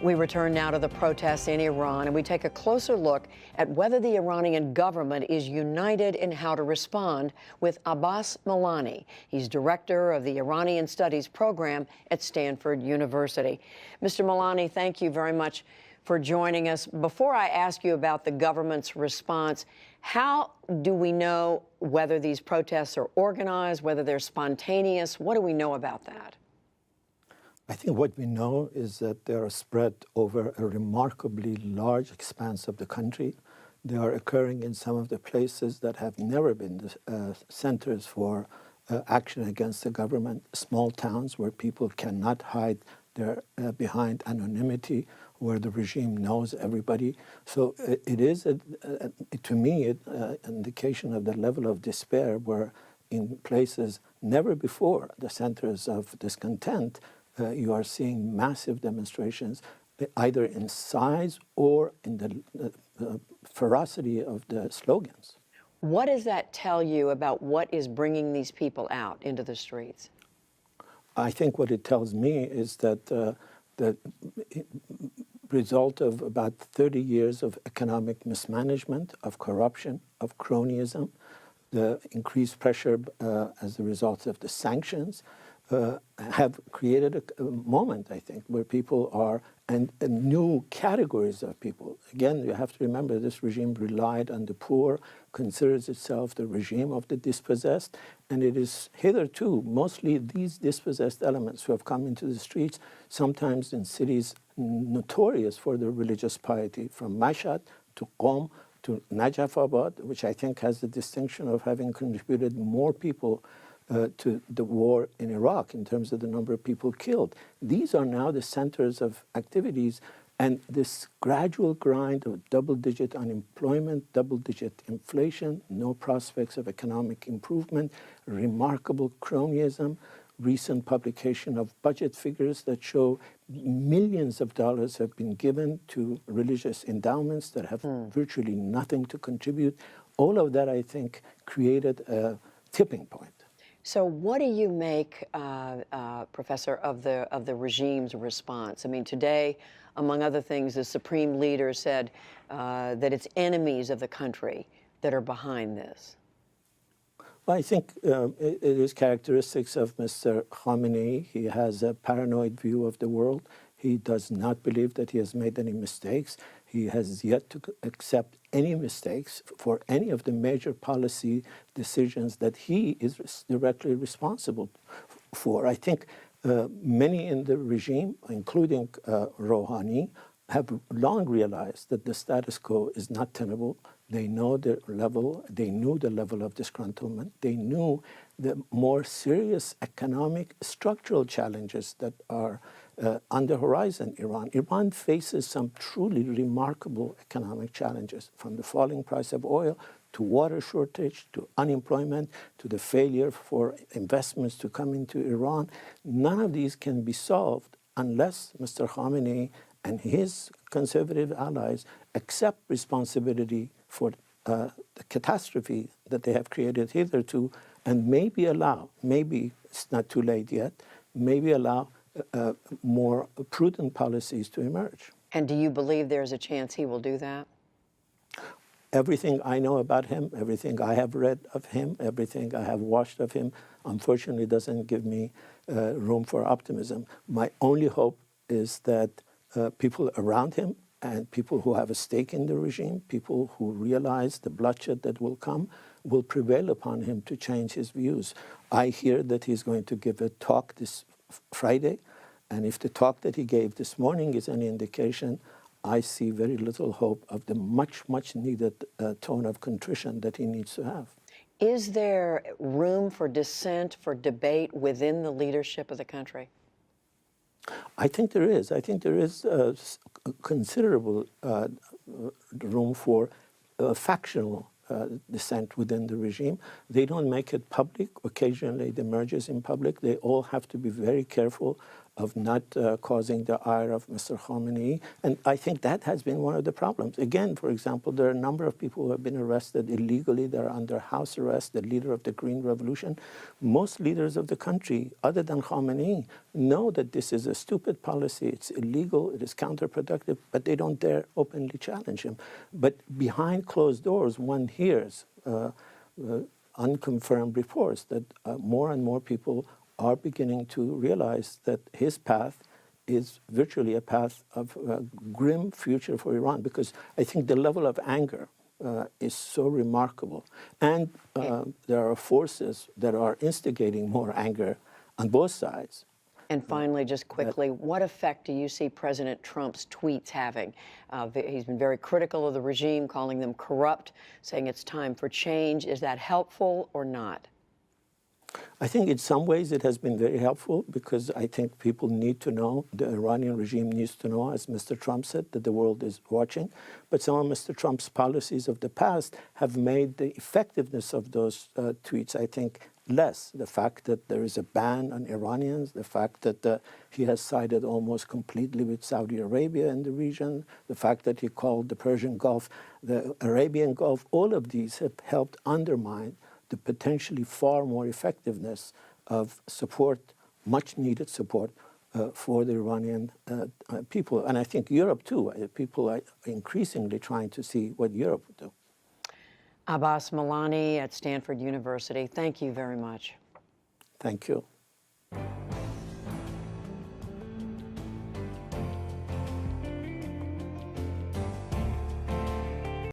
We return now to the protests in Iran, and we take a closer look at whether the Iranian government is united in how to respond with Abbas Milani. He's director of the Iranian Studies program at Stanford University. Mr. Milani, thank you very much for joining us. Before I ask you about the government's response, how do we know whether these protests are organized, whether they're spontaneous? What do we know about that? I think what we know is that they are spread over a remarkably large expanse of the country. They are occurring in some of the places that have never been the centers for action against the government, small towns where people cannot hide behind anonymity, where the regime knows everybody. So it is, to me, an indication of the level of despair where in places never before the centers of discontent, you are seeing massive demonstrations, either in size or in the ferocity of the slogans. What does that tell you about what is bringing these people out into the streets? I think what it tells me is that the result of about 30 years of economic mismanagement, of corruption, of cronyism, the increased pressure as a result of the sanctions, have created a moment, I think, where people are, and new categories of people. Again, you have to remember this regime relied on the poor, considers itself the regime of the dispossessed, and it is hitherto mostly these dispossessed elements who have come into the streets, sometimes in cities notorious for their religious piety, from Mashhad to Qom to Najafabad, which I think has the distinction of having contributed more people to the war in Iraq in terms of the number of people killed. These are now the centers of activities, and this gradual grind of double-digit unemployment, double-digit inflation, no prospects of economic improvement, remarkable cronyism, recent publication of budget figures that show millions of dollars have been given to religious endowments that have virtually nothing to contribute. All of that, I think, created a tipping point. So what do you make, Professor, of the regime's response? I mean, today, among other things, the supreme leader said that it's enemies of the country that are behind this. Well, I think it is characteristics of Mr. Khamenei. He has a paranoid view of the world. He does not believe that he has made any mistakes. He has yet to accept any mistakes for any of the major policy decisions that he is directly responsible for. I think many in the regime, including Rouhani, have long realized that the status quo is not tenable. They know the level, they knew the level of disgruntlement. They knew the more serious economic structural challenges that are on the horizon. Iran faces some truly remarkable economic challenges, from the falling price of oil to water shortage, to unemployment, to the failure for investments to come into Iran. None of these can be solved unless Mr. Khamenei and his conservative allies accept responsibility for the catastrophe that they have created hitherto, and maybe allow, maybe it's not too late yet, maybe allow more prudent policies to emerge. And do you believe there's a chance he will do that? Everything I know about him, everything I have read of him, everything I have watched of him, unfortunately doesn't give me room for optimism. My only hope is that people around him and people who have a stake in the regime, people who realize the bloodshed that will come, will prevail upon him to change his views. I hear that he's going to give a talk this Friday, and if the talk that he gave this morning is any indication, I see very little hope of the much, much needed tone of contrition that he needs to have. Is there room for dissent, for debate within the leadership of the country? I think there is. I think there is considerable room for factional dissent within the regime. They don't make it public. Occasionally it emerges in public. They all have to be very careful of not causing the ire of Mr. Khamenei. And I think that has been one of the problems. Again, for example, there are a number of people who have been arrested illegally. They're under house arrest, the leader of the Green Revolution. Most leaders of the country, other than Khamenei, know that this is a stupid policy. It's illegal. It is counterproductive, but they don't dare openly challenge him. But behind closed doors, one hears unconfirmed reports that more and more people are beginning to realize that his path is virtually a path of a grim future for Iran, because I think the level of anger is so remarkable. And there are forces that are instigating more anger on both sides. And finally, just quickly, what effect do you see President Trump's tweets having? He's been very critical of the regime, calling them corrupt, saying it's time for change. Is that helpful or not? I think in some ways it has been very helpful, because I think people need to know, the Iranian regime needs to know, as Mr. Trump said, that the world is watching. But some of Mr. Trump's policies of the past have made the effectiveness of those tweets, I think, less. The fact that there is a ban on Iranians, the fact that he has sided almost completely with Saudi Arabia in the region, the fact that he called the Persian Gulf the Arabian Gulf, all of these have helped undermine the potentially far more effectiveness of support, much needed support for the Iranian people. And I think Europe too. People are increasingly trying to see what Europe would do. Abbas Milani at Stanford University, thank you very much. Thank you.